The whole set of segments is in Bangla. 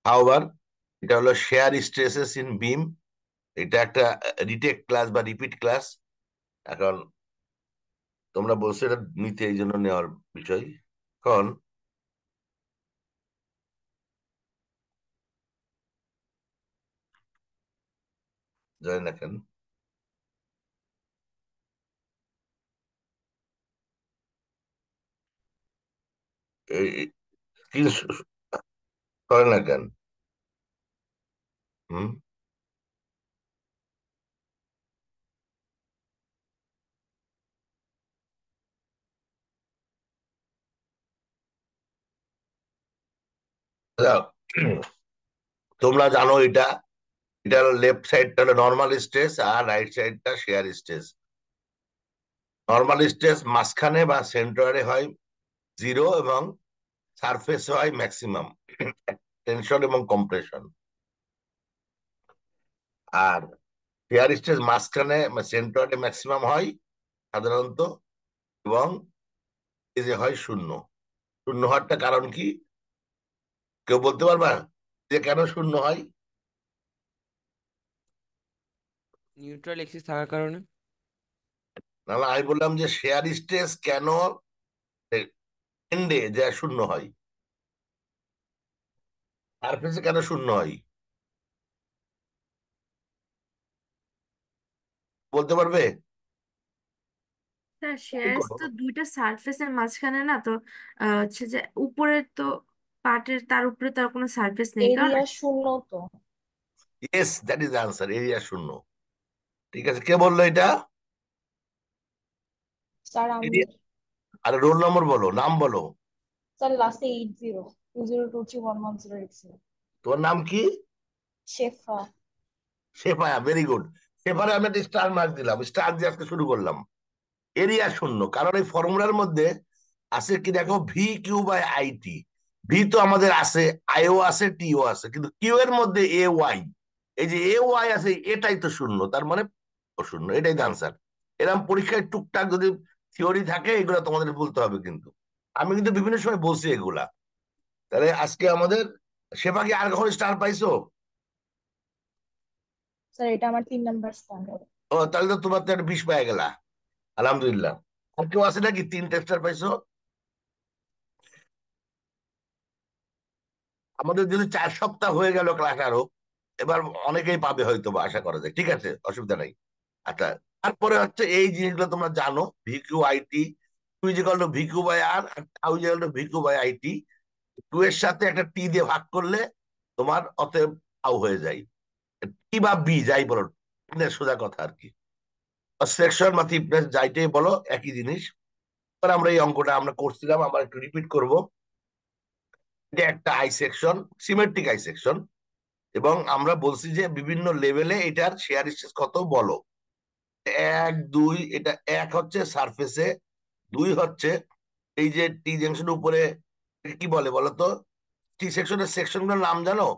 হাওয়ার এটা হলো শেয়ার স্ট্রেসেস ইন বিম। এটা একটা রিটেক ক্লাস বা রিপিট ক্লাস। এখন তোমরা বলছো এটা নিতে, এই জন্য নেওয়ার বিষয়। এখন জানি না কেন কি করে না কেন। হুম। আচ্ছা, তোমরা জানো এটা, এটা হলো লেফট সাইডটা হলো নর্মাল স্ট্রেস আর রাইট সাইডটা শেয়ার স্ট্রেস। নর্মাল স্ট্রেস মাঝখানে বা সেন্টারে হয় জিরো, এবং সারফেস হয় ম্যাক্সিমাম টেনশন এবং কম্প্রেশন। আর শেয়ার স্ট্রেস মাঝখানে সেন্টারে ম্যাক্সিমাম হয় সাধারণত, এবং এই যে হয় শূন্য। শূন্য হওয়ারটা কারণ কি কেউ বলতে পারবা, যে কেন শূন্য হয়? নিউট্রাল এক্সিস থাকার কারণে। না না, আমি বললাম যে শেয়ার স্ট্রেস কেন এন্ডে যে শূন্য হয়, সারফেসে কেন শূন্য হয় বলতে পারবে? স্যার কি শেয়ার্স করো? তো দুইটা সারফেসের মাঝখানে না তো, হচ্ছে যে উপরের তো পার্টের তার উপরে তার কোনো সারফেস নেই কারণ। এরিয়া শূন্য তো। Yes, that is answer, area শূন্য। ঠিক আছে, কে বললো এটা? স্যার আমি। এরিয়া। আরে রোল নম্বর বলো, নাম বলো। স্যার লাস্টে 80 2023 110 তোমার নাম কি? শেফা। শেফায়া, ভেরি গুড। শেফারে আমি একটা স্টার মার্ক দিলাম, স্টার দিয়ে আজকে শুরু করলাম। এরিয়া শূন্য, কারণ এই ফর্মুলার মধ্যে আছে কি দেখো, V Q by IT. V তো আমাদের আছে, আইও আছে, টিও আছে, কিন্তু কিউ এর মধ্যে এ ওয়াই, এই যে এ ওয়াই আছে এটাই তো শূন্য, তার মানে শূন্য, এটাই তো আনসার। এরকম পরীক্ষায় টুকটাক যদি থিওরি থাকে এগুলো তোমাদের বলতে হবে কিন্তু। আমি কিন্তু বিভিন্ন সময় বলছি এগুলা। তাহলে আজকে আমাদের সেবা কি আর কখনো স্টার পাইছো? স্যার এটা আমার 3 নাম্বার স্থান। ও, তাহলে তো তোমার তো একটা 20 পাই গেলা। আলহামদুলিল্লাহ। আর কেউ আছে নাকি 3 টেস্টার পাইছো? আমাদের যদি 4 সপ্তাহ হয়ে গেল ক্লাস আরো, এবার অনেকেই পাবে হয়তো বা, আশা করা যায়। ঠিক আছে, অসুবিধা নাই। আচ্ছা, তারপরে হচ্ছে এই জিনিসগুলো তোমরা জানো, V Q I T, tau is equal to V Q by R, tau is equal to V Q by I T. Tau এর সাথে একটা টি দিয়ে ভাগ করলে তোমার অতএব টাউ হয়ে যায়। টি বা বি যাই বলো, সোজা কথা আর কি। সেকশন বা থিকনেস যাইটাই বলো, একই জিনিস। এবার আমরা এই অঙ্কটা আমরা করছিলাম, আবার একটু রিপিট করব। এটা একটা I section, symmetric I section, এবং আমরা বলছি যে বিভিন্ন লেভেলে এটার শেয়ার স্ট্রেস কত বলো। 1 2, এটা 1 হচ্ছে সারফেসে, 2 হচ্ছে এই যে টি জাংশন উপরে, একে কি বলে বলো তো? টি সেকশনের সেকশন গুলোর নাম জানো?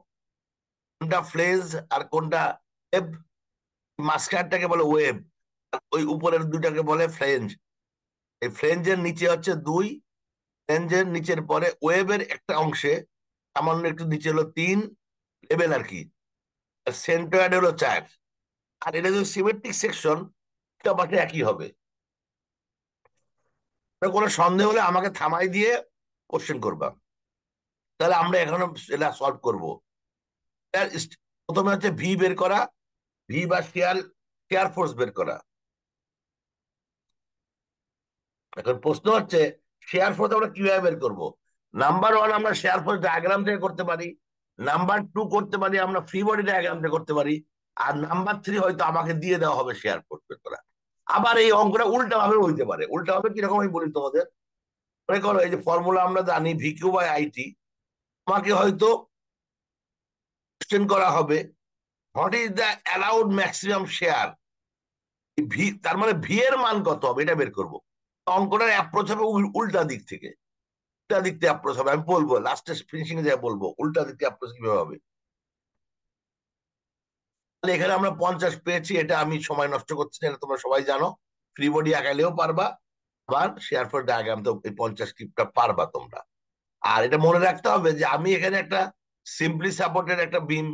কোনটা ফ্লেজ আর কোনটা ওয়েব? মাঝখানটাকে বলে ওয়েব, ওই উপরের দুটাকে বলে ফ্লেঞ্জ। এই ফ্লেঞ্জের নিচে হচ্ছে 2, ফ্লেঞ্জের নিচের পরে ওয়েবের একটা অংশে সামান্য একটু নিচে হলো 3 লেভেল আর কি, সেন্ট্রয়েড হলো 4। আর এটা যদি সিমেট্রিক সেকশন, এটা পাশে একই হবে। কোনো সন্দেহ হলে আমাকে থামাই দিয়ে কোশ্চেন করবা, তাহলে আমরা এখন এটা সলভ করবো। প্রথমে হচ্ছে ভি বের করা, ভি বা শেয়ার, শেয়ার ফোর্স বের করা। এখন প্রশ্ন হচ্ছে শেয়ার ফোর্স আমরা কিভাবে বের করব? নাম্বার ওয়ান, আমরা শেয়ার ফোর্স ডায়াগ্রাম থেকে করতে পারি। নাম্বার টু করতে পারি আমরা ফ্রি বডি ডায়াগ্রাম থেকে করতে পারি। আর নাম্বার থ্রি হয়তো আমাকে দিয়ে দেওয়া হবে শেয়ার ফোর্স বের করা। আবার এই অঙ্কটা উল্টা ভাবে হইতে পারে। উল্টা ভাবে কিরকম আমি বলি তোমাদের। মনে করো এই যে ফর্মুলা আমরা জানি ভিকিউ বাই আইটি, আমাকে হয়তো কোশ্চেন করা হবে what is the allowed maximum share, V, তার মানে ভি এর মান কত হবে এটা বের করবো। অঙ্কটার অ্যাপ্রোচ হবে উল্টা দিক থেকে। উল্টা দিক থেকে অ্যাপ্রোচ হবে, আমি বলবো লাস্টে ফিনিশিং এ যা বলবো উল্টা দিক থেকে অ্যাপ্রোচ কিভাবে হবে। তাহলে এখানে আমরা 50 পেয়েছি, এটা আমি সময় নষ্ট করছি না, এটা তোমরা সবাই জানো। ফ্রি বডি আঁকাইলেও পারবা, আবার শেয়ার ফর ডায়াগ্রাম তো এই 50 টিপটা পারবা তোমরা। আর এটা মনে রাখতে হবে যে আমি এখানে একটা সিম্পলি সাপোর্টেড একটা বিম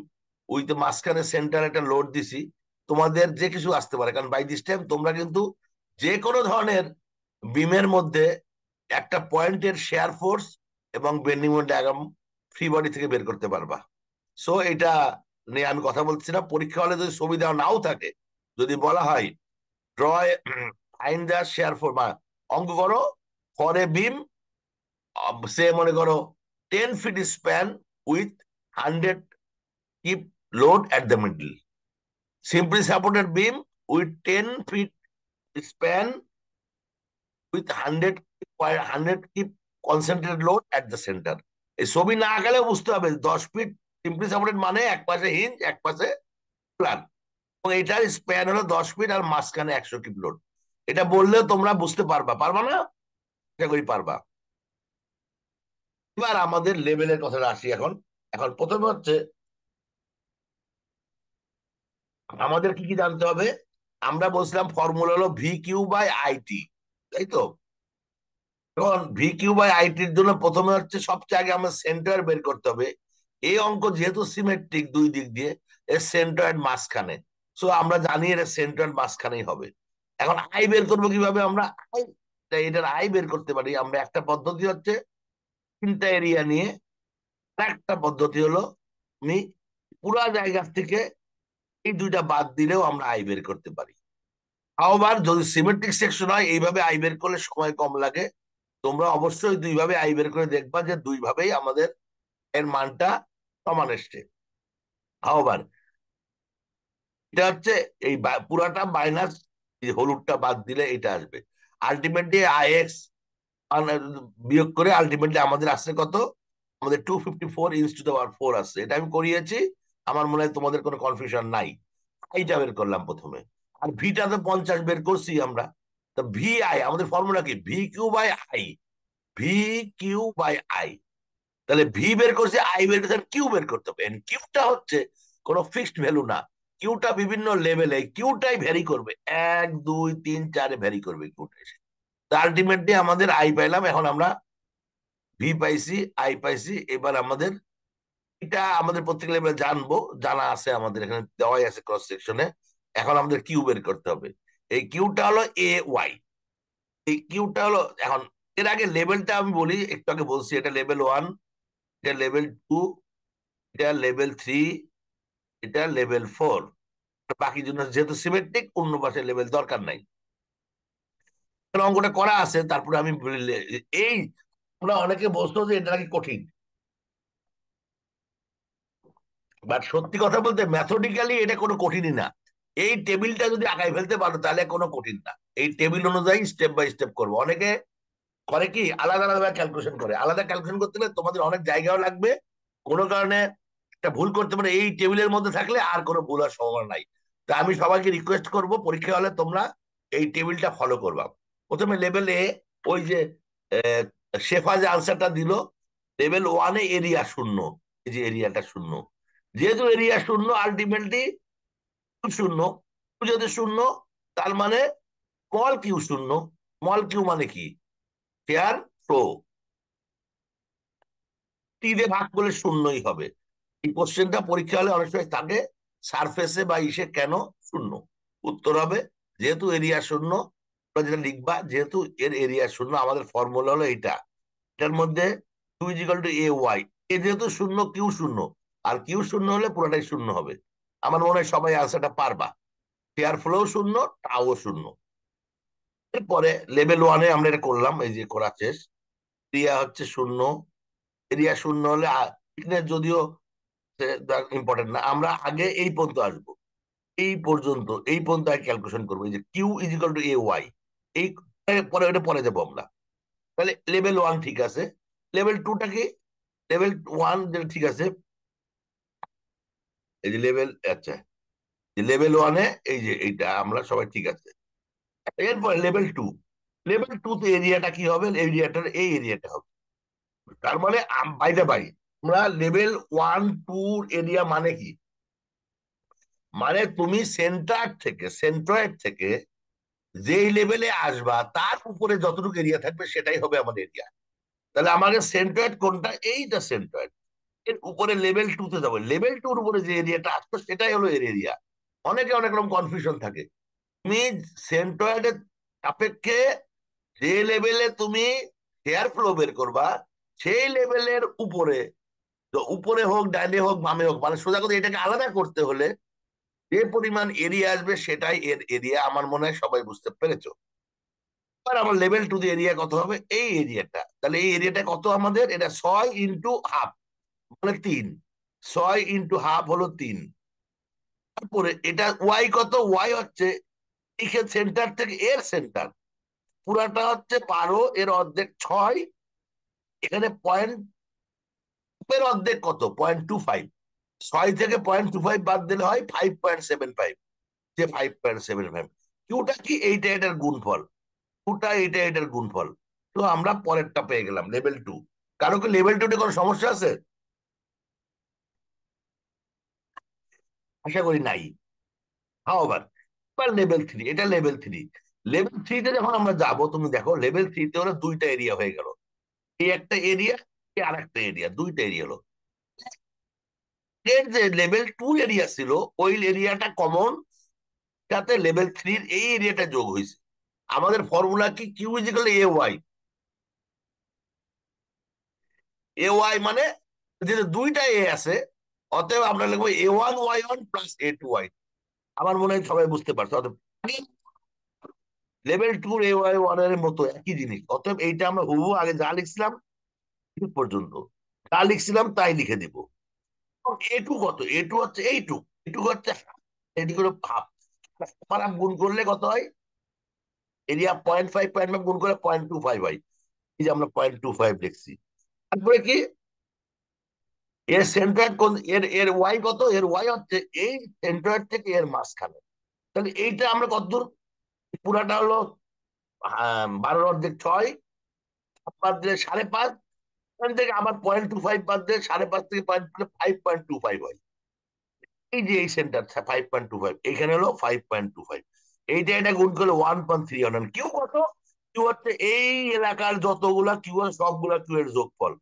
উইথ মাঝখানে সেন্টার একটা লোড দিছি, তোমাদের যে কিছু আসতে পারে, কারণ বাই দিস টাইম তোমরা কিন্তু যে কোনো ধরনের বিমের মধ্যে একটা পয়েন্টের শেয়ার ফোর্স এবং bending moment diagram free body থেকে বের করতে পারবা। সো এটা নিয়ে আমি কথা বলছি না। পরীক্ষা হলে যদি ছবি দেওয়া নাও থাকে, যদি বলা হয় draw find the share force, অঙ্ক করো ফর এ বিম, সে মনে করো 10 feet span with 100 keep load at the middle. Simply supported beam with 10 feet span with 100 keep concentrated load at the center. এই ছবি না গেলে বুঝতে হবে 10 ফিট সিম্পলি সাপোর্টেড মানে এক পাশে হিঞ্জ এক পাশে প্লান, এবং এটার স্প্যান হলো 10 ফিট আর মাঝখানে 100 কিপ লোড। এটা বললেও তোমরা বুঝতে পারবা, পারবা না? আশা করি পারবা। এবার আমাদের লেভেলের কথাটা আসি। এখন এখন প্রথমে হচ্ছে আমাদের কি কি জানতে হবে। আমরা বলছিলাম ফর্মুলা হলো ভি কিউ বাই আইটি, তাই তো? এখন ভি কিউ বাই আইটির জন্য প্রথমে হচ্ছে সবচেয়ে আগে আমার সেন্টার বের করতে হবে। এই অঙ্ক যেহেতু সিমেট্রিক দুই দিক দিয়ে, এর সেন্টার মাঝখানে, সো আমরা জানি এর সেন্টার মাঝখানেই হবে। এখন আই বের করবো কিভাবে আমরা? আই, এটার আই বের করতে পারি আমরা। একটা পদ্ধতি হচ্ছে তিনটা এরিয়া নিয়ে, আর একটা পদ্ধতি হলো আমি পুরা জায়গা থেকে এই দুইটা বাদ দিলেও আমরা আই বের করতে পারি। আবার যদি সিমেট্রিক সেকশন হয় এইভাবে আই বের করলে সময় কম লাগে। তোমরা অবশ্যই দুইভাবে আই বের করে দেখবা যে দুইভাবেই আমাদের এর মানটা সমান এসছে। আবার এটা হচ্ছে এই পুরাটা মাইনাস হলুদটা বাদ দিলে এটা আসবে। আলটিমেটলি আই এক্স বিয়োগ করে আলটিমেটলি আমাদের আসছে কত? আমাদের 254 আসছে। এটা আমি করিয়েছি, আমার মনে হয় তোমাদের কোনো কনফিউশন নাই। আইটা বের করলাম প্রথমে, আর ভিটা তো 50 বের করছি আমরা। তো ভি আই আমাদের ফর্মুলা কি? V Q by I, V Q by I. তাহলে ভি বের করছে, আই বের করছে, কিউ বের করতে হবে। কিউটা হচ্ছে কোনো ফিক্সড ভ্যালু না, কিউটা বিভিন্ন লেভেলে কিউটাই ভ্যারি করবে, 1 2 3 4 ভ্যারি করবে কিউটা এসে। আলটিমেটলি আমাদের আই পাইলাম। এখন আমরা ভি পাইছি, আই পাইছি। এবার আমাদের এটা আমাদের প্রত্যেক লেভেলে জানবো, জানা আছে আমাদের এখানে দেওয়াই আছে ক্রস সেকশনে। এখন আমাদের কিউ বের করতে হবে। এই কিউটা হলো এ ওয়াই। এই কিউটা হলো এখন, এর আগে লেভেলটা আমি বলি, একটু আগে বলছি এটা লেভেল 1, এটা লেভেল 2, এটা লেভেল 3, এটা লেভেল 4। বাকি জন্য যেহেতু সিমেট্রিক, অন্য পাশে লেভেল দরকার নাই। অঙ্কটা করা আছে, তারপরে আমি এই আমরা অনেকে বলতো যে এটা নাকি কঠিন, বাট সত্যি কথা বলতে ম্যাথমেটিক্যালি এটা কোনো কঠিনই না। এই টেবিলটা যদি আগায় ফেলতে পারো তাহলে কোনো কঠিন না। এই টেবিল অনুযায়ী স্টেপ বাই স্টেপ করবো। অনেকে করে কি আলাদা আলাদা ক্যালকুলেশন করে, আলাদা ক্যালকুলেশন করতে গেলে তোমাদের অনেক জায়গাও লাগবে, কোনো কারণে একটা ভুল করতে পারে। এই টেবিলের মধ্যে থাকলে আর কোনো ভুল হওয়ার সম্ভাবনা নাই। তা আমি সবাইকে রিকোয়েস্ট করব পরীক্ষা হলে তোমরা এই টেবিলটা ফলো করবা। প্রথমে লেভেল এ, ওই যে শেফা যে আনসারটা দিল, লেভেল 1-এ এরিয়া শূন্য, এই যে এরিয়াটা শূন্য, যেহেতু এরিয়া শূন্য আলটিমেটলি শূন্য। যদি শূন্য, তার মানে স্মল কিউ শূন্য। স্মল কিউ মানে কি? শেয়ার ফ্লো, টি দিয়ে ভাগ করলে শূন্যই হবে। এই কোশ্চেনটা পরীক্ষা হলে অনেক সময় থাকে সারফেসে বা ইসে কেন শূন্য। উত্তর হবে যেহেতু এরিয়া শূন্য। তোমরা যেটা লিখবা, যেহেতু এর এরিয়া শূন্য, আমাদের ফর্মুলা হলো এইটা। এটার মধ্যে Q is equal to A Y. A যেহেতু শূন্য, কিউ শূন্য, আর কিউ শূন্য হলে পুরোটাই শূন্য হবে। আমার মনে হয় সবাই আনসারটা পারবা। শেয়ার ফ্লো শূন্য, টাও শূন্য। এরপরে লেভেল 1-এ আমরা এটা করলাম, এই যে করা শেষ। এরিয়া হচ্ছে শূন্য, এরিয়া শূন্য হলে thickness যদিও ইম্পর্টেন্ট না, আমরা আগে এই পর্যন্ত আসবো। এই পর্যন্ত ক্যালকুলেশন করবো, এই যে Q is equal to A Y. এই পরে ওটা পরে যাবো আমরা। তাহলে লেভেল 1 ঠিক আছে। লেভেল 2টা কি? লেভেল 1 যেটা ঠিক আছে, এই যে লেভেল, আচ্ছা, লেভেল 1-এ এই যে এইটা আমরা সবাই ঠিক আছে। এরপরে লেভেল 2, লেভেল 2-তে এরিয়াটা কি হবে? এরিয়াটার এই এরিয়াটা হবে। তার মানে বাইরে বাই আমরা লেভেল 1 2 এরিয়া মানে কি? মানে তুমি সেন্ট্রয়েড থেকে যেই লেভেলে আসবা তার উপরে যতটুকু এরিয়া থাকবে সেটাই হবে আমাদের এরিয়া। তাহলে আমাদের সেন্ট্রয়েড কোনটা? এইটা সেন্ট্রয়েড। এর উপরে লেভেল 2 তে যাবো, লেভেল 2 এর উপরে যে এরিয়াটা আসতো সেটাই হলো এর এরিয়া। অনেকে অনেক রকম কনফিউশন থাকে। তুমি সেন্ট্রয়েডের সাপেক্ষে যে লেভেলে তুমি শেয়ার ফ্লো বের করবা, সেই লেভেলের উপরে, তো উপরে হোক ডাইনে হোক বামে হোক, মানে সোজা কথা এটাকে আলাদা করতে হলে যে পরিমাণ এরিয়া আসবে সেটাই এর এরিয়া। আমার মনে হয় সবাই বুঝতে পেরেছো। এবার আমার লেভেল 2 দিয়ে এরিয়া কত হবে, এই এরিয়াটা, তাহলে এই এরিয়াটা কত আমাদের, এটা 6 × ½ মানে 3, 6 × ½ হলো 3। তারপরে এটা ওয়াই কত, ওয়াই হচ্ছে সেন্টার থেকে এর সেন্টার, পুরাটা হচ্ছে 12, এর অর্ধেক 6, এখানে পয়েন্ট এর অর্ধেক কত, 0.25, 6 থেকে 0.25 বাদ দিলে হয় 5.75, যে 5.75। কিউটা কি, এইটা এটার গুণফল, টুটা এইটা এটার গুণফল। তো আমরা পরেরটা পেয়ে গেলাম লেভেল 2। কারো কি লেভেল 2 তে কোনো সমস্যা আছে? আশা করি নাই। হাওয়ার এবার লেভেল 3, এটা লেভেল 3। লেভেল 3 তে যখন আমরা যাব, তুমি দেখো লেভেল 3 তে হলো দুইটা এরিয়া হয়ে গেল, এই একটা এরিয়া, এই আর একটা এরিয়া, দুইটা এরিয়া হলো। এর যে লেভেল 2 এরিয়া ছিল, ওই এরিয়াটা কমন, সাথে লেভেল 3 এই এরিয়াটা যোগ হয়েছে। আমাদের ফর্মুলা কি, Q is equal A Y. A Y মানে যেহেতু দুইটা এ আছে, অতএব আমরা লিখবো A1Y1 প্লাস A2Y। আমার মনে হয় সবাই বুঝতে পারছো। অতএব লেভেল 2 A1 এর মতো একই জিনিস, অতএব এইটা আমরা হুবহু আগে যা লিখছিলাম ঠিক পর্যন্ত যা লিখছিলাম তাই লিখে দিব। A2 কত, A2 হচ্ছে এইটু, এটু হচ্ছে এটি করে হাফ, আমার গুণ করলে কত হয়, এরিয়া 0.5 গুণ করে 0.25 হয়। এই যে আমরা 0.25 লিখছি। তারপরে কি, এর সেন্টার কোন, এর এর ওয়াই কত, এর ওয়াই হচ্ছে এই সেন্টার থেকে এর মাঝখানে। তাহলে এইটা আমরা কতদূর, পুরাটা হলো 12 এর অর্ধেক 6, বাদ দিলে 5.5, এখান থেকে আবার 0.25 বাদ দিলে 5.5 থেকে 5.25 হয়। এই যে এই সেন্টার 5.25, এখানে হলো 5.25, এইটা এটা গুণ করলে 1.3 কিউ কত, কিউ হচ্ছে এই এলাকার যতগুলা কিউ আছে সবগুলা কিউ এর যোগফল,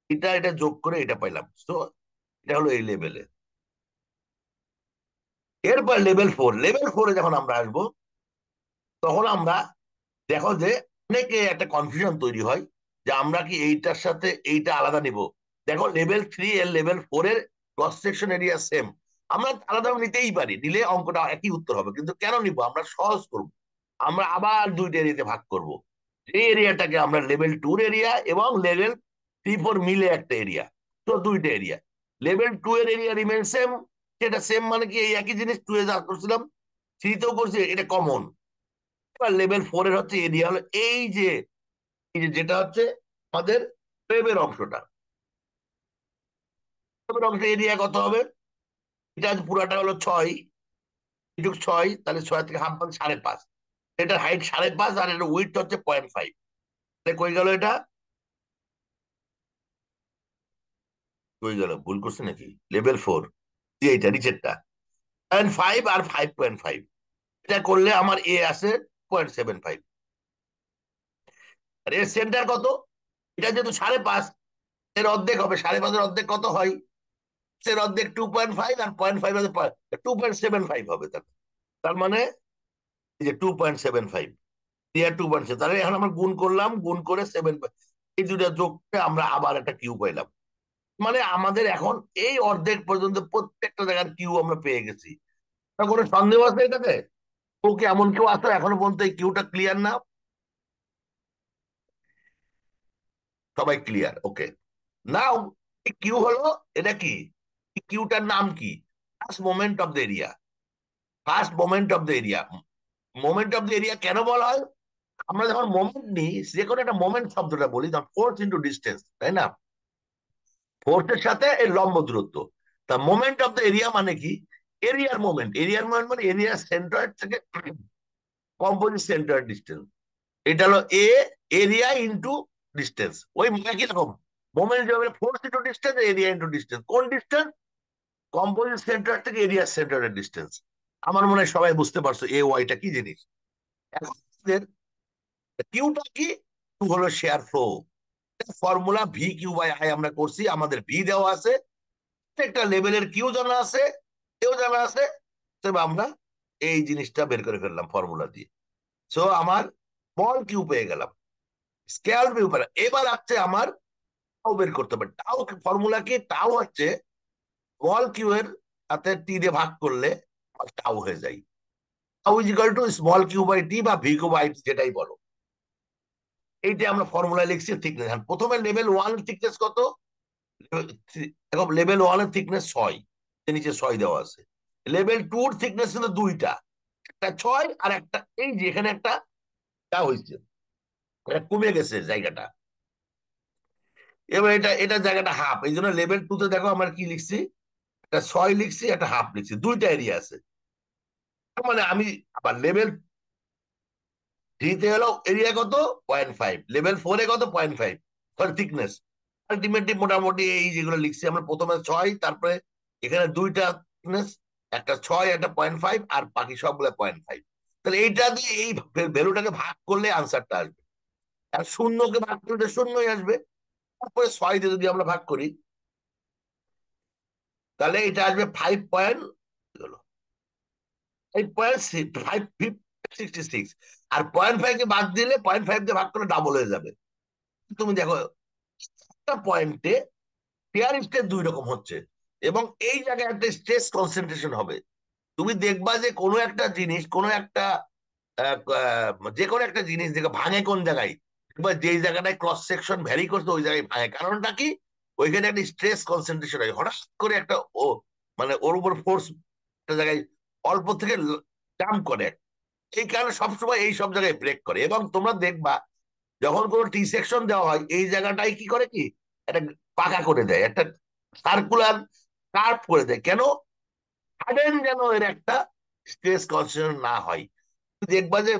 এটা এটা যোগ করে এটা পাইলাম। তো এটা হলো এই লেভেলে। এরপর লেভেল 4, লেভেল 4-এ যখন আমরা আসবো, তখন আমরা দেখো যে অনেকে একটা কনফিউশন তৈরি হয় যে আমরা কি এইটার সাথে এইটা আলাদা নিব। দেখো লেভেল 3 এর লেভেল 4 এর ক্রস সেকশন এরিয়া সেম, আমরা আলাদা নিতেই পারি, নিলে অঙ্কটা একই উত্তর হবে। কিন্তু কেন নিব, আমরা সহজ করব, আমরা আবার দুইটা এরিয়াতে ভাগ করব। এই এরিয়াটাকে আমরা লেভেল 2 এরিয়া এবং লেভেল 3-4 মিলে একটা এরিয়া, তো দুইটা এরিয়া। লেভেল 2 এর এরিয়া রিমেন সেম, সেটা সেম মানে কি এই একই জিনিস 2 এ যা করছিলাম 3 তেও করছি, এটা কমন। এবার লেভেল 4 এর হচ্ছে এরিয়া হলো এই যে যেটা হচ্ছে আমাদের ওয়েবের অংশটা, ওয়েবের অংশ এরিয়া কত হবে, এটা পুরাটা হলো 6, এটুক 6, তাহলে 6 থেকে হাফ মানে 5.5, এটার হাইট 5.5 আর এটার উইডথ হচ্ছে 0.5। কই গেল এটা, কই গেল, ভুল করছে নাকি, লেভেল 4 এইটা নিচেরটা 0.5 আর 5.5, এটা করলে আমার এ আছে 0.75। আর এর সেন্টার কত, এটা যেহেতু 5.5, এর অর্ধেক হবে, 5.5 এর অর্ধেক কত হয়, এর অর্ধেক 2.5, আর 0.5 আছে 2.75 হবে। তার তার মানে এই যে 2.75, 2.7, তাহলে এখন আমরা গুণ করলাম, গুণ করে 7, এই দুটা যোগ করে আমরা আবার একটা কিউ পাইলাম। মানে আমাদের এখন এই অর্ধেক পর্যন্ত প্রত্যেকটা জায়গার কিউ আমরা পেয়ে গেছি। তা কোনো সন্দেহ আছে এটাতে, ও কি এমন কেউ আছে এখনো পর্যন্ত এই কিউটা ক্লিয়ার না? সবাই ক্লিয়ার, ওকে। নাও কিউ হলো, এটা কি, কিউটার নাম কি, first moment of the area. First moment of the area, moment of the area কেন বলা হয়, আমরা যখন মোমেন্ট নিই, যে কোনো একটা মোমেন্ট শব্দটা বলি, তখন ফোর্স ইন্টু ডিস্টেন্স, তাই না, ফোর্সের সাথে এর লম্ব দূরত্ব। তা মোমেন্ট অফ দ্য এরিয়া মানে কি, এরিয়ার মোমেন্ট, এরিয়ার মোমেন্ট মানে এরিয়ার সেন্টার থেকে কম্পোজিট সেন্টার ডিস্টেন্স। এটা হলো এ, এরিয়া ইন্টু ডিস্টেন্স, ওই একই রকম মোমেন্ট যেভাবে force into distance, area into distance, কোন ডিস্টেন্স, কম্পোজিট সেন্টার থেকে এরিয়া সেন্টারের ডিস্টেন্স। আমার মনে হয় সবাই বুঝতে পারছো এ ওয়াইটা কি জিনিস। এখন কিউটা কি, কিউ হলো shear flow, formula V Q by I আমরা করছি, আমাদের ভি দেওয়া আছে, প্রত্যেকটা লেভেলের কিউ জানা আছে, কেউ জানা আছে, তবে আমরা এই জিনিসটা বের করে ফেললাম ফর্মুলা দিয়ে। সো আমার স্মল কিউ পেয়ে গেলাম, স্কেল কিউ পেলাম। এবার আছে আমার টাও বের করতে হবে। টাও ফর্মুলা কি? টাও হচ্ছে স্মল কিউ এর সাথে টি দিয়ে ভাগ করলে টাও হয়ে যায়। Tau is equal to small Q by T বা ভি কিউ বাই টি, যেটাই বলো। এইটা আমরা ফর্মুলা লিখছি থিকনেস। প্রথমে লেভেল 1 থিকনেস কত? এখন লেভেল 1 এর থিকনেস 6, নিচে 6 দেওয়া আছে। লেভেল 2 এর থিকনেস কিন্তু দুইটা, একটা 6 আর একটা এই যে এখানে একটা হয়েছে, এটা কমে গেছে জায়গাটা। এবার এটা এটা জায়গাটা হাফ, এই জন্য লেভেল 2 তে দেখো আমরা কি লিখছি, একটা 6 লিখছি, একটা হাফ লিখছি, দুইটা এরিয়া আছে। তার মানে আমি আবার লেভেল 3 তে হলো এরিয়া কত 0.5, লেভেল 4 এ কত 0.5 সরি থিকনেস। আলটিমেটলি মোটামুটি এই যেগুলো লিখছি আমরা, প্রথমে 6, তারপরে এখানে দুইটা থিকনেস, একটা 6 একটা 0.5 আর বাকি সবগুলো 0.5। তাহলে এইটা দিয়ে এই ভ্যালুটাকে ভাগ করলে আনসারটা আসবে। আর শূন্যকে ভাগ করলে শূন্যই আসবে। তারপরে 6 দিয়ে যদি আমরা ভাগ করি তাহলে এটা আসবে 5.66, আর 0.5 কে বাদ দিলে 0.5 দিয়ে ভাগ করলে ডাবল হয়ে যাবে। তুমি দেখো একটা পয়েন্টে শেয়ার স্ট্রেস দুই রকম হচ্ছে, এবং এই জায়গায় একটা স্ট্রেস কনসেন্ট্রেশন হবে। তুমি দেখবা যে কোনো একটা জিনিস, কোনো একটা যে কোনো একটা জিনিস দেখে ভাঙে কোন জায়গায়, বা যেই জায়গাটায় ক্রস সেকশন ভ্যারি করছে ওই জায়গায় ভাঙে। কারণটা কি? ওইখানে একটা স্ট্রেস কনসেন্ট্রেশন হয়, হঠাৎ করে একটা ও মানে ওর উপর ফোর্স একটা জায়গায় অল্প থেকে জাম্প করে। এই কারণে সবসময় এই সব জায়গায় ব্রেক করে। এবং তোমরা দেখবা যখন কোনো টি সেকশন দেওয়া হয় এই জায়গাটাই কি করে, কি একটা পাকা করে দেয়, একটা সার্কুলার কার্ভ করে দেয়। কেন? সাডেন যেন এর একটা স্ট্রেস কনসেন্ট্রেশন না হয়। দেখবা যে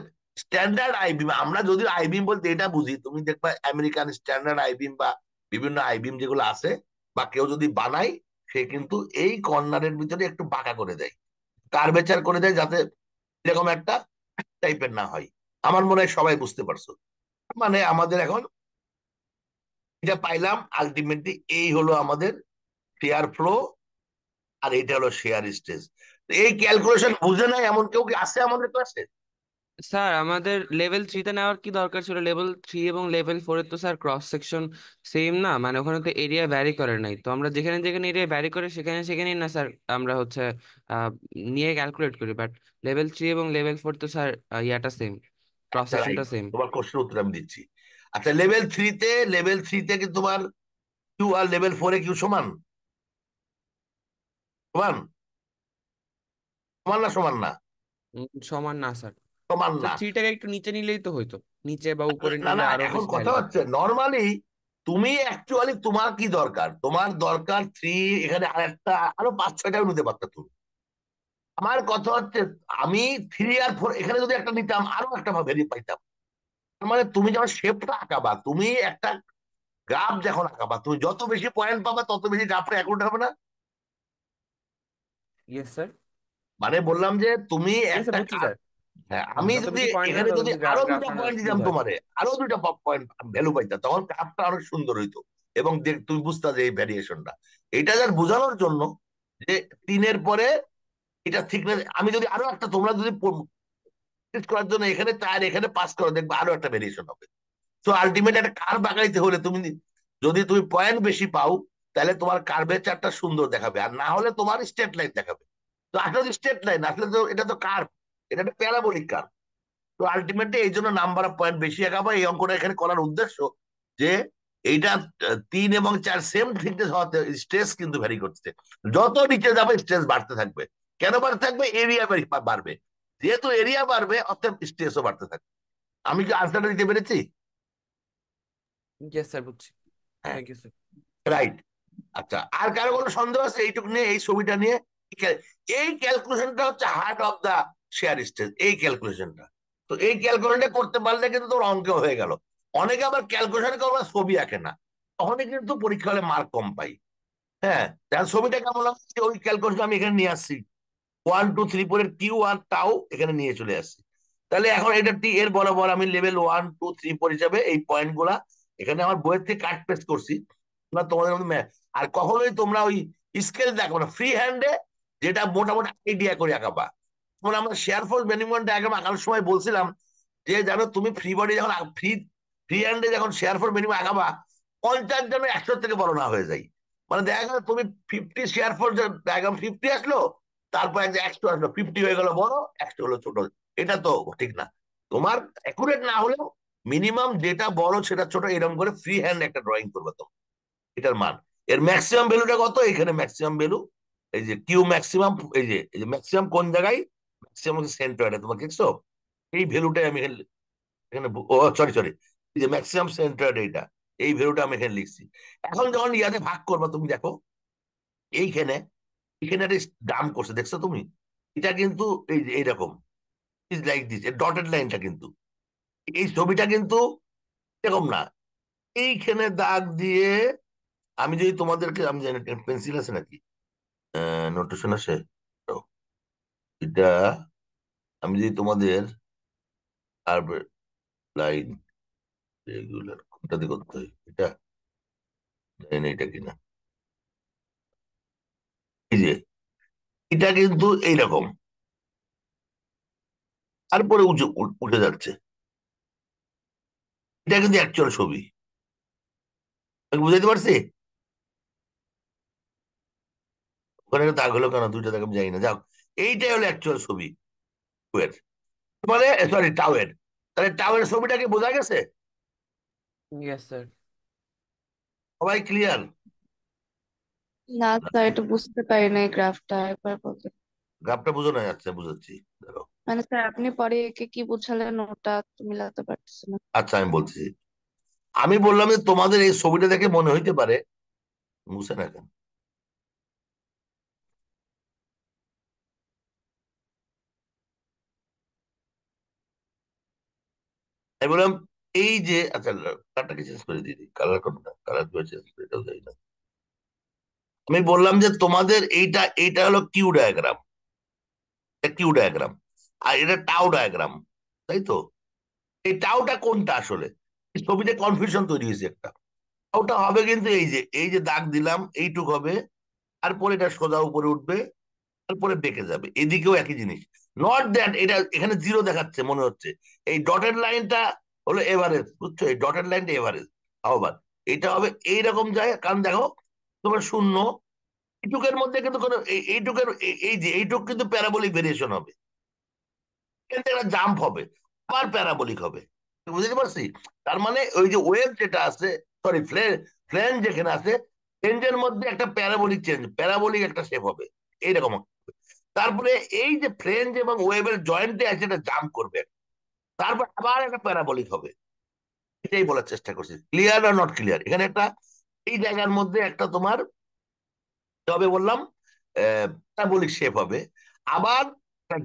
স্ট্যান্ডার্ড আইবিম, আমরা যদি আইবিম বলতে এটা বুঝি, তুমি দেখবা আমেরিকান স্ট্যান্ডার্ড আইবিম বা বিভিন্ন আইবিম যেগুলো আছে বা কেউ যদি বানায়, সে কিন্তু এই কর্নারের ভিতরে একটু বাঁকা করে দেয়, কার্ভেচার করে দেয়, যাতে এরকম একটা টাইপের না হয়। আমার মনে হয় সবাই বুঝতে পারছো। মানে আমাদের এখন এটা পাইলাম, আলটিমেটলি এই হলো আমাদের শেয়ার ফ্লো, আর এটা হলো শেয়ার স্ট্রেস। এই ক্যালকুলেশন বুঝে নাই এমন কেউ কি আছে আমাদের ক্লাসে? স্যার আমাদের লেভেল 3-তে নেওয়ার কি দরকার ছিল? লেভেল 3 এবং লেভেল 4-এর তো স্যার ক্রস সেকশন সেম না, মানে ওখানে তো এরিয়া ভ্যারি করে নাই। তো আমরা যেখানে যেখানে এরিয়া ভ্যারি করে সেখানে সেখানেই না স্যার আমরা হচ্ছে আহ, নিয়ে ক্যালকুলেট করি। বাট লেভেল 3 এবং লেভেল 4 তো স্যার ইয়াটা সেম, ক্রস আচ্ছা রাইট, সেকশনটা সেম। তোমার কোশ্চেন উত্তর আমি দিচ্ছি। আচ্ছা লেভেল থ্রিতে কি তোমার কিউ আর লেভেল 4 এ কিউ সমান? সমান? সমান না সমান না? সমান না স্যার। সমান স্যার না। 3টাকে একটু নিচে নিলেই তো হইতো, নিচে বা উপরে না নিলে না, আরো এখন বেশি কথা ভ্যালু হতো। হচ্ছে নর্মালি তুমি অ্যাকচুয়ালি তোমার কি দরকার, তোমার দরকার 3, এখানে আরেকটা আরো 5-6টাও নিতে পারতো তুমি। আমার কথা হচ্ছে আমি 3 আর 4 এখানে যদি একটা নিতাম আরো একটা ভেরিয়ে পাইতাম। তার মানে তুমি যখন শেপটা আঁকাবা, তুমি একটা গ্রাফ যখন আঁকাবা, তুমি যত বেশি পয়েন্ট পাবা তত বেশি গ্রাফটা অ্যাকুরেট হবে না? Yes sir. মানে বললাম যে তুমি ইয়েস স্যার, একটা বুঝছি স্যার। হ্যাঁ, আমি যত যদি বেশি পয়েন্ট হয় এখানে তত যদি বেশি আরো গ্রাফ 2টা টানা পয়েন্ট স্মুথ দিতাম হয়। তোমারে, আরো 2টা পয়েন্ট ভ্যালু পাইতাম, তখন গ্রাফটা আরো সুন্দর হইতো। এবং তুমি বুঝতা যে এই ভ্যারিয়েশনটা, এটা যার বোঝানোর জন্য যে 3-এর পরে এটা থিকনেস, আমি যদি আরো একটা, তোমরা যদি practice করার জন্য এখানে 4 এখানে 5 করো, দেখবে আরো একটা ভ্যারিয়েশন হবে। তো আলটিমেট একটা কার্ভ আঁকাইতে হলে তুমি যদি তুমি পয়েন্ট বেশি পাও, তাহলে তোমার কার্ভেচারটা সুন্দর দেখাবে, আর না হলে তোমার স্ট্রেট লাইন দেখাবে। তো আসলে স্ট্রেট লাইন, আসলে তো এটা তো কার্ভ, এটা একটা প্যারাবোলিক কার্ভ। তো আলটিমেটলি এই জন্য নাম্বার অফ পয়েন্ট বেশি আঁকাবো। এই অঙ্কটা এখানে করার উদ্দেশ্য যে এইটা 3 এবং 4 সেম থিকনেস হওয়াতে স্ট্রেস কিন্তু ভ্যারি করছে। যত নিচে যাবে স্ট্রেস বাড়তে থাকবে। কেন বাড়তে থাকবে? এরিয়া বাড়বে। যেহেতু এরিয়া বাড়বে অতএব স্ট্রেসও বাড়তে থাকবে। আমি কি আনসারটা দিতে পেরেছি? ইয়েস স্যার, বুঝছি। হ্যাঁ, থ্যাংক ইউ স্যার। রাইট। আচ্ছা, আর কারো কোনো সন্দেহ আছে এইটুকু নিয়ে, এই ছবিটা নিয়ে? এই ক্যালকুলেশনটা হচ্ছে heart of the shear stress, এই ক্যালকুলেশনটা। তো এই ক্যালকুলেশনটা করতে পারলে কিন্তু তোর অঙ্ক হয়ে গেল। অনেকে আবার ক্যালকুলেশন করবে ছবি আঁকে না, তখনই কিন্তু পরীক্ষা হলে মার্ক কম পাই। হ্যাঁ, তার ছবিটা কেমন লাগছে ওই ক্যালকুলেশন আমি এখানে নিয়ে আসছি। 1 2 3 4 কিউ আর টাও এখানে নিয়ে চলে আসছি। তাহলে এখন এটা এর বরাবর আমি লেভেল 1 2 3 4 হিসাবে এই পয়েন্ট গুলা এখানে আমার বইয়ের থেকে কাট পেস্ট করছি। তোমাদের মধ্যে আর কখনোই তোমরা ওই স্কেল দেখো না, ফ্রি হ্যান্ডে যেটা মোটামুটি আইডিয়া করে আঁকাবা। মানে আমরা শেয়ার ফোর্স বেনিফিট ডায়াগ্রাম আঁকানোর সময় বলছিলাম যে জানো তুমি ফ্রি বডি যখন ফ্রি ফ্রি হ্যান্ডে যখন শেয়ার ফোর্স বেনিফিট আঁকাবা 50 যেন 100 থেকে বড় না হয়ে যায়। মানে দেখা গেল তুমি 50 শেয়ার ফোর্স ডায়াগ্রাম 50 আসলো, তারপর 100 আসলো, 50 হয়ে গেল বড়, 100 হলো ছোট। এটা তো ঠিক না। তোমার অ্যাকুরেট না হলেও মিনিমাম যেটা বড় সেটা ছোট, এরকম করে ফ্রি হ্যান্ড একটা ড্রয়িং করবে তো এটার মান। এর ম্যাক্সিমাম ভ্যালুটা কত? এখানে ম্যাক্সিমাম ভ্যালু এই যে কিউ ম্যাক্সিমাম, এই যে ম্যাক্সিমাম কোন জায়গায়, ম্যাক্সিমাম সেন্টারে তোমার দেখছো এই ভ্যালুটাই আমি এখানে এখানে ও সরি সরি, এই যে ম্যাক্সিমাম সেন্টার এইটা, এই ভ্যালুটা আমি এখানে লিখছি। এখন যখন ইয়াতে ভাগ করবা তুমি দেখো এইখানে, এখানে একটা দাম করছে দেখছো তুমি, এটা কিন্তু এই যে এইরকম ইজ লাইক দিস, ডটেড লাইনটা কিন্তু এই ছবিটা কিন্তু এরকম না। এইখানে দাগ দিয়ে আমি যদি তোমাদেরকে, আমি জানি পেন্সিল আছে নাকি, নোটেশন আছে তো, এটা আমি যদি তোমাদের আর লাইন রেগুলার কোনটাতে করতে হয়, এটা জানি না এটা কিনা, এই যে এটা কিন্তু এইরকম, তারপরে উঠে যাচ্ছে, এটা কিন্তু অ্যাকচুয়াল ছবি। আমি বুঝাইতে পারছি? ওখানে একটা দাগ হলো কেন, দুইটা দাগ আমি জানি না, যাক এইটাই হলো অ্যাকচুয়াল ছবি এর। মানে সরি টাওয়ের, তাহলে টাওয়ের ছবিটাকে বোঝা গেছে? Yes sir. সবাই ক্লিয়ার? না স্যার, এটা বুঝতে পারি না, এই গ্রাফটা একবার বলতে। গ্রাফটা বুঝো না? আচ্ছা বুঝাচ্ছি, দাঁড়াও। মানে স্যার আপনি পরে একে কি বুঝালেন ওটা তো মিলাতে পারতেছি না। আচ্ছা আমি বলছি, আমি বললাম যে তোমাদের এই ছবিটা দেখে মনে হইতে পারে, মুছে না কেন, আমি বললাম এই যে, আচ্ছা কালারটাকে চেঞ্জ করে দিই, কালার কোনটা, কালার করে চেঞ্জ করে এটাও যাই না। আমি বললাম যে তোমাদের এইটা এইটা হলো কিউ ডায়াগ্রাম, কিউ ডায়াগ্রাম, আর এটা টাউ ডায়াগ্রাম, তাই তো? এই টাউটা কোনটা আসলে, এই ছবিতে কনফিউশন তৈরি হয়েছে একটা। টাউটা হবে কিন্তু এই যে দাগ দিলাম এইটুক হবে, তারপরে এটা সোজা উপরে উঠবে, তারপরে বেঁকে যাবে, এদিকেও একই জিনিস। নট দ্যাট এটা এখানে জিরো দেখাচ্ছে মনে হচ্ছে, এই ডটেড লাইনটা হলো এভারেজ, বুঝছো? এই ডটেড লাইনটা এভারেজ। আবার এটা হবে এইরকম যায়, কারণ দেখো তোমার শূন্য, এইটুকের মধ্যে কিন্তু কোনো এইটুকের এই যে এইটুক কিন্তু প্যারাবোলিক ভেরিয়েশন হবে, কিন্তু একটা জাম্প হবে, আবার প্যারাবোলিক হবে। বুঝতে পারছি? তার মানে ওই যে ওয়েভ যেটা আছে, সরি ফ্লেন যেখানে আছে, ফ্লেঞ্জের মধ্যে একটা প্যারাবোলিক চেঞ্জ, প্যারাবোলিক একটা শেপ হবে এইরকম। তারপরে এই যে ফ্লেঞ্জ এবং ওয়েভের জয়েন্টে আছে এটা জাম্প করবে, তারপর আবার একটা প্যারাবোলিক হবে। এটাই বলার চেষ্টা করছি, ক্লিয়ার আর নট ক্লিয়ার? এখানে একটা এই জায়গার মধ্যে একটা তোমার তবে বললাম প্যারাবোলিক শেপ হবে, আবার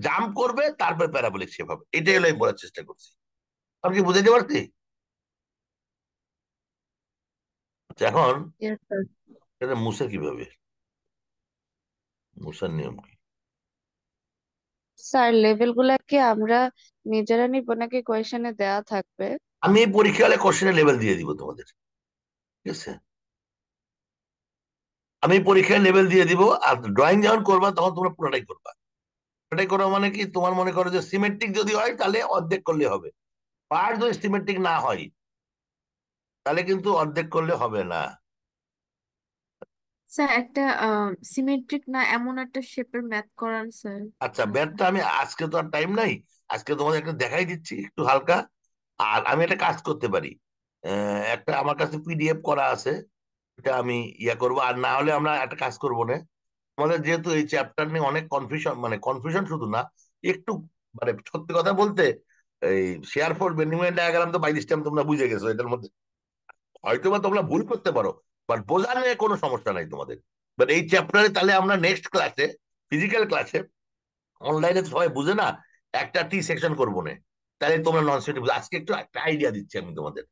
জাম্প করবে, তারপর প্যারাবোলিক শেপ হবে। এটাই হলো আমি বলার চেষ্টা করছি। আমি কি বুঝাইতে পারছি? আচ্ছা, এখন Yes, sir. এটা মুছে কিভাবে, মুছার নিয়ম কি? স্যার লেভেল গুলা কি আমরা নিজেরা নিব নাকি কোয়েশনে দেয়া থাকবে? আমি এই পরীক্ষা হলে কোশ্চেনের লেভেল দিয়ে দিব তোমাদের, ঠিক আছে? আমি পরীক্ষায় লেভেল দিয়ে দিব, আর ড্রয়িং যখন করবা তখন তোমরা পুরোটাই করবা। পুরোটাই করবা মানে কি, তোমার মনে করো যে সিমেট্রিক যদি হয় তাহলে অর্ধেক করলে হবে, আর যদি সিমেট্রিক না হয় তাহলে কিন্তু অর্ধেক করলে হবে না। স্যার একটা সিমেট্রিক না এমন একটা শেপের ম্যাথ করান স্যার। আচ্ছা ব্যাটটা আমি আজকে তো আর টাইম নাই, আজকে তোমাদের একটা দেখাই দিচ্ছি একটু হালকা। আর আমি একটা কাজ করতে পারি, একটা আমার কাছে পিডিএফ করা আছে, এটা আমি ইয়া করবো। আর না হলে আমরা একটা কাজ করবো না, আমাদের যেহেতু এই চ্যাপ্টার নিয়ে অনেক কনফিউশন, মানে কনফিউশন শুধু না, একটু মানে সত্যি কথা বলতে এই শেয়ার ফোর বেনিফিট ডায়াগ্রাম তো বাই দিস টাইম তোমরা বুঝে গেছো, এটার মধ্যে হয়তো বা তোমরা ভুল করতে পারো, বাট বোঝা নিয়ে কোনো সমস্যা নাই তোমাদের। বাট এই চ্যাপ্টারে তাহলে আমরা নেক্সট ক্লাসে, ফিজিক্যাল ক্লাসে, অনলাইনে তো সবাই বুঝে না, একটা টি সেকশন করবো না, তাহলে তোমরা নন সেটি আজকে একটু একটা আইডিয়া দিচ্ছি আমি তোমাদের।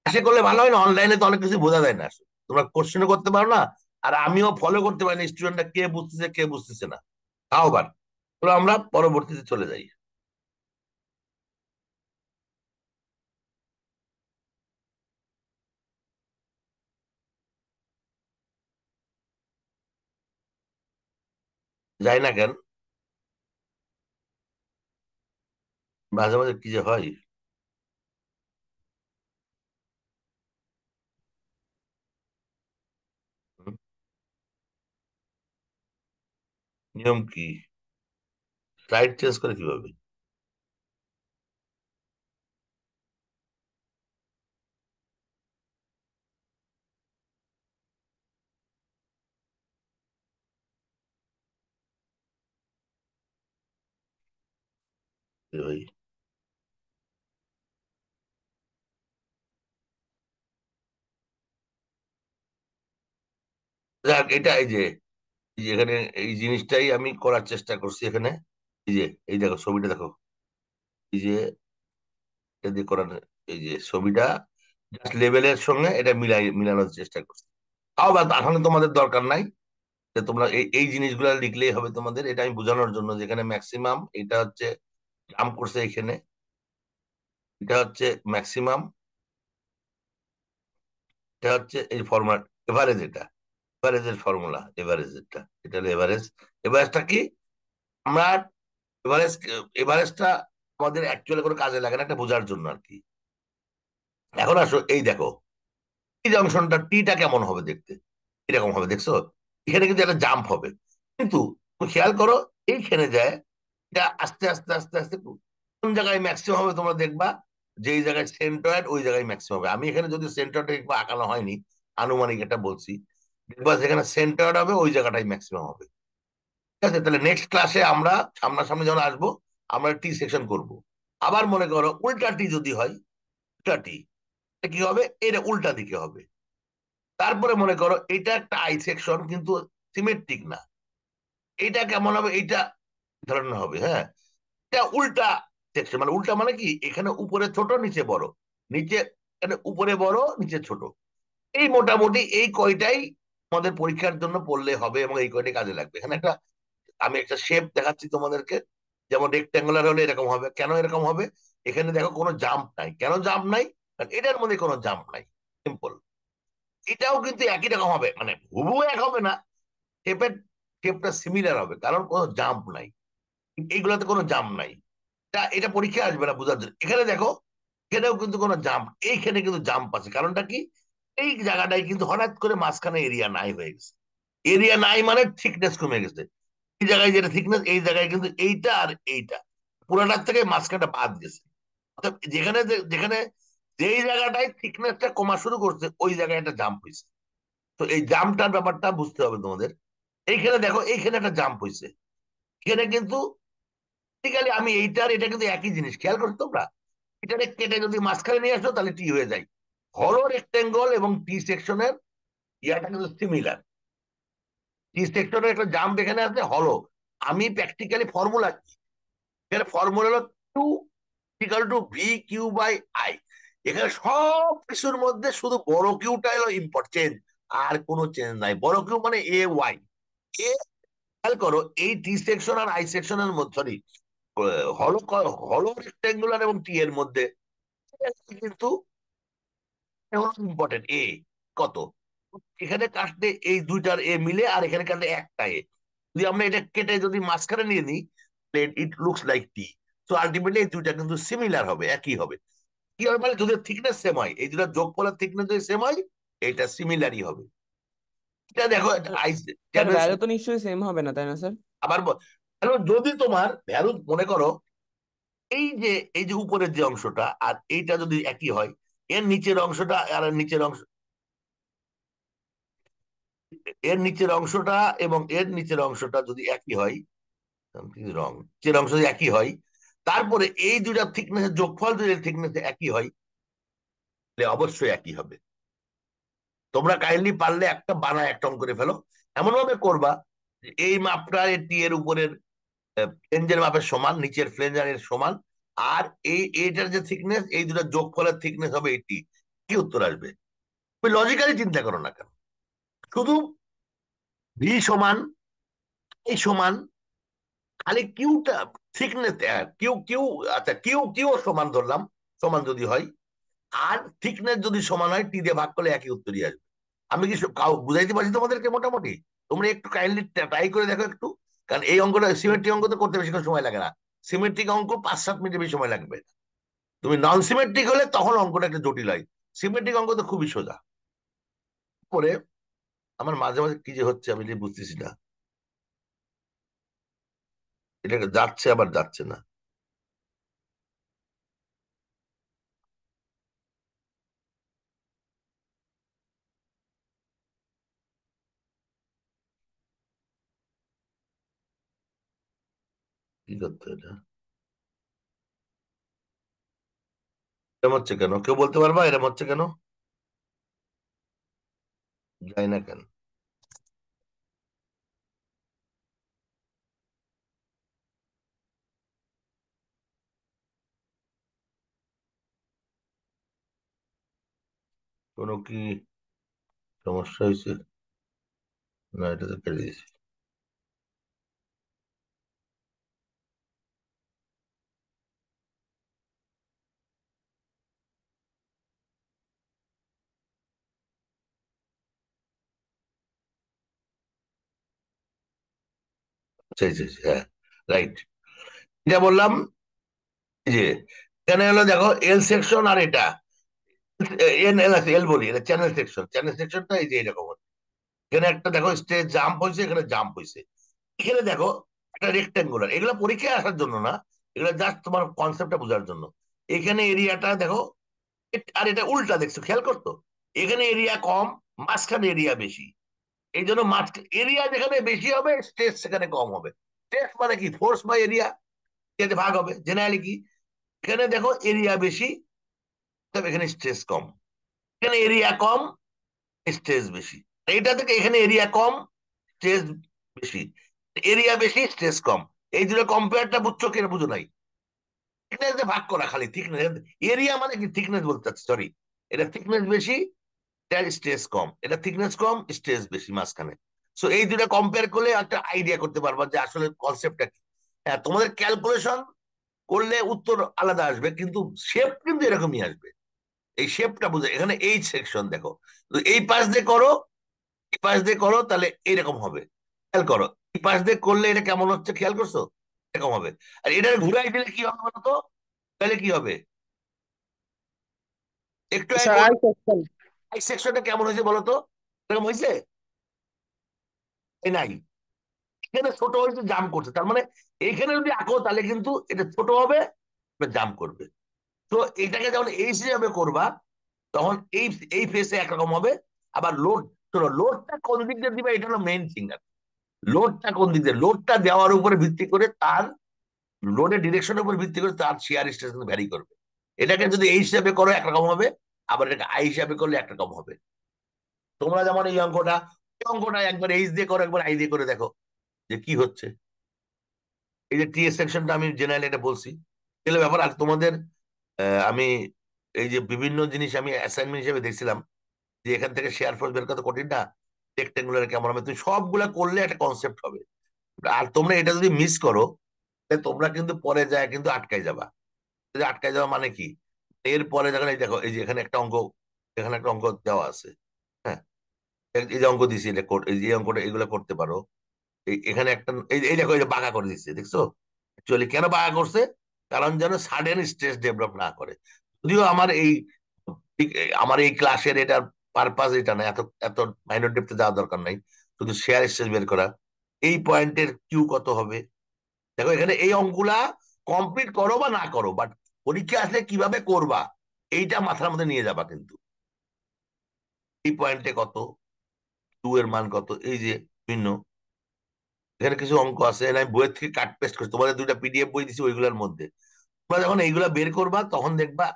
ক্লাসে করলে ভালো হয় না, অনলাইনে তো অনেক কিছু বোঝা যায় না, তোমরা কোশ্চেনও করতে পারো না, আর আমিও ফলো করতে পারি না স্টুডেন্টরা কে বুঝতেছে কে বুঝতেছে না। তাও আবার তো আমরা পরবর্তীতে চলে যাই। যায় না কেন? মাঝে মাঝে কি যে হয়। হুম, নিয়ম কি? স্লাইড চেঞ্জ করে কিভাবে? এ ভাই, যাক, এটা এই যে এখানে এই জিনিসটাই আমি করার চেষ্টা করছি এখানে। এই যে, এই দেখো ছবিটা দেখো, এই যে এটা দিয়ে করার, এই যে ছবিটা জাস্ট লেভেলের সঙ্গে এটা মিলানোর চেষ্টা করছি। তাও বা এখন তোমাদের দরকার নাই যে তোমরা এই জিনিসগুলো লিখলেই হবে তোমাদের। এটা আমি বোঝানোর জন্য, যেখানে ম্যাক্সিমাম এটা হচ্ছে জাম্প করছে এখানে, এটা হচ্ছে ম্যাক্সিমাম, এটা হচ্ছে এই ফর্মুলা এভারেজ। এটা এভারেজের ফর্মুলা, এভারেজ এটা, এটা হলো এভারেজ। এভারেজটা কি? আমরা এভারেজ, এভারেজটা আমাদের অ্যাকচুয়ালি কোনো কাজে লাগে না, একটা বোঝার জন্য আর কি। এখন আসো, এই দেখো এই জংশনটা টিটা কেমন হবে দেখতে, এরকম হবে দেখছো? এখানে কিন্তু একটা জাম্প হবে, কিন্তু তুমি খেয়াল করো এইখানে যায় এটা আস্তে আস্তে আস্তে আস্তে কোন জায়গায় ম্যাক্সিমাম হবে তোমরা দেখবা, যে এই জায়গায় সেন্টার ওই জায়গায় ম্যাক্সিমাম হবে। আমি এখানে যদি সেন্টারটা একটু আঁকানো হয়নি, আনুমানিক এটা বলছি, দেখবা যেখানে সেন্টার হবে ওই জায়গাটাই ম্যাক্সিমাম হবে। ঠিক আছে, তাহলে নেক্সট ক্লাসে আমরা সামনাসামনি যখন আসবো আমরা টি সেকশন করব। আবার মনে করো উল্টা টি যদি হয়, উল্টা টি কি হবে, এটা উল্টা দিকে হবে। তারপরে মনে করো এটা একটা আই সেকশন কিন্তু সিমেট্রিক না, এটা কেমন হবে, এইটা ধরনের হবে, হ্যাঁ। এটা উল্টা সেকশন, মানে উল্টা মানে কি, এখানে উপরে ছোট নিচে বড়, নিচে এখানে উপরে বড় নিচে ছোট। এই মোটামুটি এই কয়টাই আমাদের পরীক্ষার জন্য পড়লে হবে এবং এই কয়টাই কাজে লাগবে। এখানে একটা আমি একটা শেপ দেখাচ্ছি তোমাদেরকে, যেমন রেক্ট্যাঙ্গুলার হলে এরকম হবে। কেন এরকম হবে? এখানে দেখো কোনো জাম্প নাই। কেন জাম্প নাই? কারণ এটার মধ্যে কোনো জাম্প নাই, সিম্পল। এটাও কিন্তু একই রকম হবে, মানে হুবহু এক হবে না, শেপের শেপটা সিমিলার হবে, কারণ কোনো জাম্প নাই। এইগুলোতে কোনো জাম্প নাই। এটা এটা পরীক্ষা আসবে না বোঝার জন্য। এখানে দেখো, এখানেও কিন্তু কোনো জাম্প, এইখানে কিন্তু জাম্প আছে। কারণটা কি? এই জায়গাটায় কিন্তু হঠাৎ করে মাঝখানে এরিয়া নাই হয়ে গেছে। এরিয়া নাই মানে থিকনেস কমে গেছে। এই জায়গায় যেটা থিকনেস, এই জায়গায় কিন্তু এইটা আর এইটা পুরাটার থেকে মাঝখানটা বাদ গেছে। অর্থাৎ যেখানে যেখানে যেই জায়গাটায় থিকনেসটা কমা শুরু করছে ওই জায়গায় একটা জাম্প হয়েছে। তো এই জাম্পটার ব্যাপারটা বুঝতে হবে তোমাদের। এইখানে দেখো, এইখানে একটা জাম্প হয়েছে। এখানে কিন্তু বেসিক্যালি আমি এইটার এটা কিন্তু একই জিনিস, খেয়াল করছো তোমরা? এটারে কেটে যদি মাঝখানে নিয়ে আসো তাহলে টি হয়ে যায়। হলো রেক্টেঙ্গল এবং টি সেকশনের ইয়াটা কিন্তু সিমিলার। টি সেকশনের একটা জাম্প এখানে আছে হলো। আমি প্র্যাকটিক্যালি ফর্মুলা, এখানে ফর্মুলা হলো Q equal to V Q by I. এখানে সব কিছুর মধ্যে শুধু বড় কিউটাই হলো চেঞ্জ, আর কোনো চেঞ্জ নাই। বড় কিউ মানে এ ওয়াই। এ, খেয়াল করো এই টি সেকশন আর আই সেকশনের মধ্যে, সরি, হলো হলো রেক্টেঙ্গুলার এবং টি এর মধ্যে কিন্তু ইম্পর্টেন্ট এ কত। এখানে কাটলে এই দুইটার এ মিলে, আর এখানে কাটলে একটা এ। যদি আমরা এটা কেটে যদি মাঝখানে নিয়ে নিই, ইট লুকস লাইক টি। তো আলটিমেটলি এই দুইটা কিন্তু সিমিলার হবে, একই হবে। কি হবে মানে যদি থিকনেস সেম হয়, এই দুটো যোগফলের থিকনেস যদি সেম হয়, এটা সিমিলারই হবে। এটা দেখো, আই স্যার কেন, ভ্যালু তো নিশ্চয়ই সেম হবে না, তাই না স্যার? আবার তাহলে যদি তোমার ভ্যালু মনে করো এই যে উপরের যে অংশটা আর এইটা যদি একই হয়, এর নিচের অংশটা আর এর নিচের অংশ, এর নিচের অংশটা এবং এর নিচের অংশটা যদি একই হয়, রং নিচের অংশ যদি একই হয়, তারপরে এই দুইটা থিকনেসের যোগফল যদি থিকনেস একই হয়, তাহলে অবশ্যই একই হবে। তোমরা কাইন্ডলি পারলে একটা বানায় একটা অঙ্ক করে ফেলো। এমন ভাবে করবা যে এই মাপটা টি এর উপরের ফ্লেঞ্জের মাপের সমান, নিচের ফ্লেঞ্জারের সমান, আর এই এইটার যে থিকনেস, এই দুটো যোগফলের থিকনেস হবে এইটি। কি উত্তর আসবে? তুমি লজিক্যালি চিন্তা করো না কেন, শুধু ভি সমান এই সমান, খালি কিউটা থিকনেস, কিউ কিউ, আচ্ছা কিউ কিউ সমান ধরলাম, সমান যদি হয়, আর থিকনেস যদি সমান হয়, টি দিয়ে ভাগ করলে একই উত্তরই আসবে। আমি কি বুঝাইতে পারছি তোমাদেরকে মোটামুটি? তোমরা একটু কাইন্ডলি ট্রাই করে দেখো একটু, কারণ এই অঙ্কটা সিমেট্রিক অঙ্ক তো করতে বেশিক্ষণ সময় লাগে না, সিমেট্রিক অঙ্ক 5-7 মিনিটের বেশি সময় লাগবে। তুমি নন সিমেট্রিক হলে তখন অঙ্কটা একটা জটিল হয়, সিমেট্রিক অঙ্ক তো খুবই সোজা। পরে আমার মাঝে মাঝে কি যে হচ্ছে আমি যে বুঝতেছি না, এটা যাচ্ছে আবার যাচ্ছে না। কি করতে এটা, এরম হচ্ছে কেন কেউ বলতে পারবা, এরম হচ্ছে কেন, যাই না কেন? কোনো কি সমস্যা হয়েছে? না, এটা তো কেটে দিয়েছি। হ্যাঁ, রাইট। এটা বললাম যে এখানে হলো দেখো এল সেকশন, আর এটা এন এল আছে, এল বলি, এটা চ্যানেল সেকশন। চ্যানেল সেকশনটা এই যে এরকম হচ্ছে। এখানে একটা দেখো স্টেজ জাম্প হয়েছে, এখানে জাম্প হয়েছে। এখানে দেখো একটা রেক্টেঙ্গুলার, এগুলো পরীক্ষায় আসার জন্য না, এগুলো জাস্ট তোমার কনসেপ্টটা বোঝার জন্য। এখানে এরিয়াটা দেখো, আর এটা উল্টা দেখছো, খেয়াল করতো, এখানে এরিয়া কম, মাঝখানে এরিয়া বেশি। এই জন্য এরিয়া যেখানে বেশি হবে স্ট্রেস সেখানে কম হবে। স্ট্রেস মানে কি, ফোর্স বাই এরিয়া, এতে ভাগ হবে। জেনারেলি কি, এখানে দেখো এরিয়া বেশি, তবে এখানে স্ট্রেস কম। এখানে এরিয়া কম, স্ট্রেস বেশি। এইটা থেকে এখানে এরিয়া কম, স্ট্রেস বেশি, এরিয়া বেশি স্ট্রেস কম। এই দুটো কম্পেয়ারটা বুঝছো কিনা বুঝো নাই? থিকনেস দিয়ে ভাগ করা, খালি থিকনেস, এরিয়া মানে কি থিকনেস বলতে চাচ্ছি, সরি। এটা থিকনেস বেশি, এটার স্ট্রেস কম, এটা থিকনেস কম, স্ট্রেস বেশি মাঝখানে। সো এই দুটো কম্পেয়ার করলে একটা আইডিয়া করতে পারবা যে আসলে কনসেপ্টটা কি। হ্যাঁ, তোমাদের ক্যালকুলেশন করলে উত্তর আলাদা আসবে, কিন্তু শেপ কিন্তু এরকমই আসবে। এই শেপটা বুঝে, এখানে এই সেকশন দেখো, তো এই পাশ দিয়ে করো, এই পাশ দিয়ে করো, তাহলে এরকম হবে। খেয়াল করো, এই পাশ দিয়ে করলে এটা কেমন হচ্ছে, খেয়াল করছো? এরকম হবে। আর এটা ঘুরাই দিলে কি হবে বলতো, তাহলে কি হবে? একটু আগে স্যার আই সেকশন। এই সেকশনটা কেমন হয়েছে বলো তো, এরকম হয়েছে? এই নাই, এখানে ছোট হয়েছে, জাম্প করছে, তার মানে এইখানে যদি আঁকো তাহলে কিন্তু এটা ছোট হবে, জাম্প করবে। তো এটাকে যখন এই হিসাবে করবা, তখন এই এই ফেসে একরকম হবে। আবার লোড, শোনো, লোডটা কোন দিক দিয়ে দিবে, এটা হলো মেইন থিং। লোডটা কোন দিক দিয়ে, লোডটা দেওয়ার উপরে ভিত্তি করে তার, লোডের ডিরেকশনের উপর ভিত্তি করে তার শিয়ার স্ট্রেস ভ্যারি করবে। এটাকে যদি এই হিসাবে করো একরকম হবে, আবার এটাকে আই হিসাবে করলে একরকম হবে। তোমরা যেমন এই অঙ্কটা, এই অঙ্কটা একবার এইচ দিয়ে করো, একবার আই দিয়ে করে দেখো যে কি হচ্ছে। এই যে টি সেকশনটা আমি জেনারেলি এটা বলছি, এগুলো ব্যাপার। আর তোমাদের আমি এই যে বিভিন্ন জিনিস আমি অ্যাসাইনমেন্ট হিসেবে দেখছিলাম, যে এখান থেকে শেয়ার ফোর্স বের করতে কঠিন না, রেক্টেঙ্গুলার কেমন হবে, তুমি সবগুলা করলে একটা কনসেপ্ট হবে। আর তোমরা এটা যদি মিস করো, তাহলে তোমরা কিন্তু পরে যায় কিন্তু আটকাই যাবা। যদি আটকাই যাওয়া মানে কি, এরপরে যখন এই দেখো, এই যে এখানে একটা অঙ্ক, এখানে একটা অঙ্ক দেওয়া আছে, হ্যাঁ, এই যে অঙ্ক দিছি, এটা এই যে অঙ্কটা, এগুলো করতে পারো। এখানে একটা এই দেখো, এই যে বাঁকা করে দিচ্ছে, দেখছো? অ্যাকচুয়ালি কেন বাঁকা করছে, কারণ যেন সাডেন স্ট্রেস ডেভেলপ না করে। যদিও আমার এই ক্লাসের এটার পারপাস এটা না, এত এত মাইনর ডেপথে যাওয়ার দরকার নাই, শুধু শেয়ার স্ট্রেস বের করা। এই পয়েন্টের কিউ কত হবে, দেখো এখানে এই অঙ্কগুলা কমপ্লিট করো বা না করো, বাট পরীক্ষা আসলে কিভাবে করবা এইটা মাথার মধ্যে নিয়ে যাবা। কিন্তু এই পয়েন্টে কত, কিউ এর মান কত, এই যে ভিন্ন, এখানে কিছু অঙ্ক আছে, আমি বইয়ের থেকে কাট পেস্ট করছি, তোমাদের দুইটা পিডিএফ বই দিছি, ওইগুলোর মধ্যে তোমরা যখন এইগুলা বের করবা তখন দেখবা,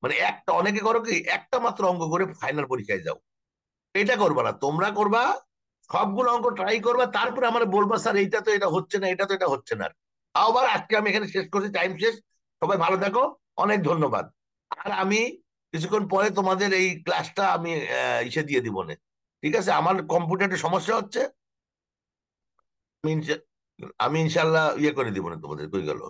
মানে একটা, অনেকে করো কি একটা মাত্র অঙ্ক করে ফাইনাল পরীক্ষায় যাও, এটা করবা না, তোমরা করবা সবগুলো অঙ্ক ট্রাই করবা, তারপরে আমার বলবা স্যার এইটা তো এটা হচ্ছে না, এটা তো এটা হচ্ছে না। আবার আজকে আমি এখানে শেষ করছি, টাইম শেষ। সবাই ভালো থাকো, অনেক ধন্যবাদ। আর আমি কিছুক্ষণ পরে তোমাদের এই ক্লাসটা আমি ইসে দিয়ে দিব না, ঠিক আছে? আমার কম্পিউটারে সমস্যা হচ্ছে, আমি আমি ইনশাল্লাহ ইয়ে করে দিব না তোমাদের, কই গেল